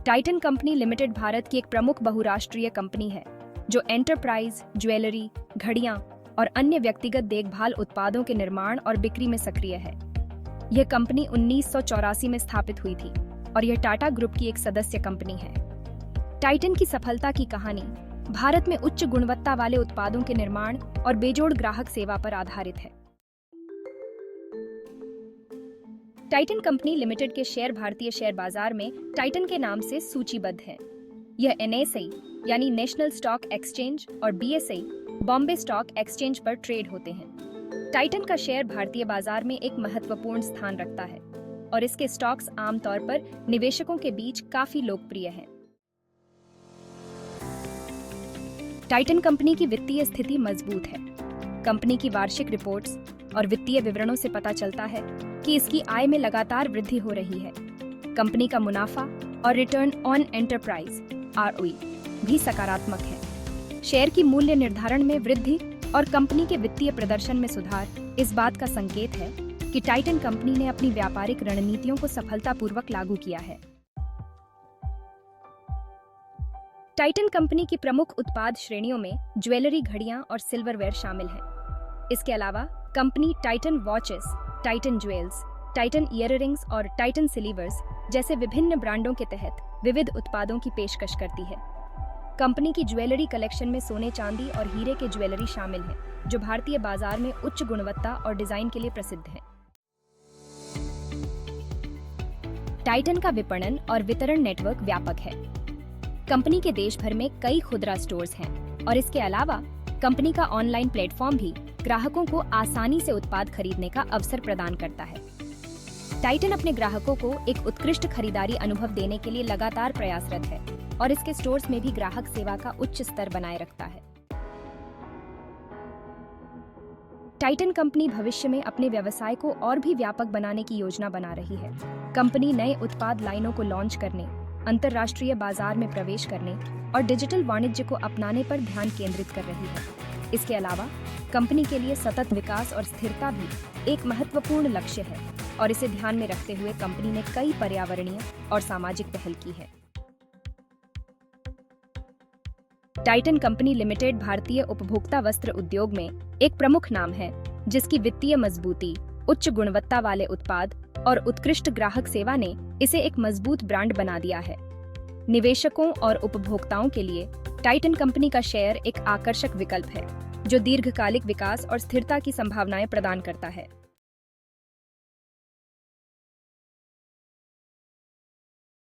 Titan company limited Bharat की एक प्रमुख बहुराष्ट्रीय कंपनी है जो एंटरप्राइज, ज्वेलरी, घड़ियां और अन्य व्यक्तिगत देखभाल उत्पादों के निर्माण और बिक्री में सक्रिय है। यह कंपनी 1984 में स्थापित हुई थी और यह टाटा ग्रुप की एक सदस्य कंपनी है। टाइटन की सफलता की कहानी भारत में उच्च गुणवत्ता वाले उत्पादों के निर्माण और बेजोड़ ग्राहक सेवा पर आधारित है। टाइटन कंपनी लिमिटेड के शेयर भारतीय शेयर बाजार में टाइटन के नाम से सूचीबद्ध हैं। यह NSE यानी नेशनल स्टॉक एक्सचेंज और BSE बॉम्बे स्टॉक एक्सचेंज पर ट्रेड होते हैं। टाइटन का शेयर भारतीय बाजार में एक महत्वपूर्ण स्थान रखता है और इसके स्टॉक्स आमतौर पर निवेशकों के बीच काफी लोकप्रिय हैं। टाइटन कंपनी की वित्तीय स्थिति मजबूत है। कंपनी की वार्षिक रिपोर्ट्स और वित्तीय विवरणों से पता चलता है कि इसकी आय में लगातार वृद्धि हो रही है। कंपनी का मुनाफा और रिटर्न ऑन एंटरप्राइज ROE भी सकारात्मक है। शेयर की मूल्य निर्धारण में वृद्धि और कंपनी के वित्तीय प्रदर्शन में सुधार इस बात का संकेत है कि टाइटन कंपनी ने अपनी व्यापारिक रणनीतियों को सफलतापूर्वक लागू किया है। टाइटन कंपनी की प्रमुख उत्पाद श्रेणियों में ज्वेलरी, घड़ियां और सिल्वरवेयर शामिल हैं। इसके अलावा company Titan watches, Titan jewels, Titan earrings और टाइटन सिलीवर्स जैसे विभिन्न ब्रांडों के तहत विविध उत्पादों की पेशकश करती है। कंपनी की ज्वेलरी कलेक्शन में सोने, चांदी और हीरे के ज्वेलरी शामिल हैं, जो भारतीय बाजार में उच्च गुणवत्ता और डिजाइन के लिए प्रसिद्ध हैं। टाइटन का विपणन और वितरण नेटवर्क व्यापक है। कंपनी के देश भर में कई खुदरा स्टोर्स हैं और इसके अलावा कंपनी का ऑनलाइन प्लेटफॉर्म भी ग्राहकों को आसानी से उत्पाद खरीदने का अवसर प्रदान करता है। टाइटन अपने ग्राहकों को एक उत्कृष्ट खरीदारी अनुभव देने के लिए लगातार प्रयासरत है और इसके स्टोर्स में भी ग्राहक सेवा का उच्च स्तर बनाए रखता है। टाइटन कंपनी भविष्य में अपने व्यवसाय को और भी व्यापक बनाने की योजना बना रही है। कंपनी नए उत्पाद लाइनों को लॉन्च करने, अंतर्राष्ट्रीय बाजार में प्रवेश करने और डिजिटल वाणिज्य को अपनाने पर ध्यान केंद्रित कर रही है। इसके अलावा कंपनी के लिए सतत विकास और स्थिरता भी एक महत्वपूर्ण लक्ष्य है और इसे ध्यान में रखते हुए कंपनी ने कई पर्यावरणीय और सामाजिक पहल की है। टाइटन कंपनी लिमिटेड भारतीय उपभोक्ता वस्त्र उद्योग में एक प्रमुख नाम है, जिसकी वित्तीय मजबूती, उच्च गुणवत्ता वाले उत्पाद और उत्कृष्ट ग्राहक सेवा ने इसे एक मजबूत ब्रांड बना दिया है। निवेशकों और उपभोक्ताओं के लिए टाइटन कंपनी का शेयर एक आकर्षक विकल्प है, जो दीर्घकालिक विकास और स्थिरता की संभावनाएं प्रदान करता है।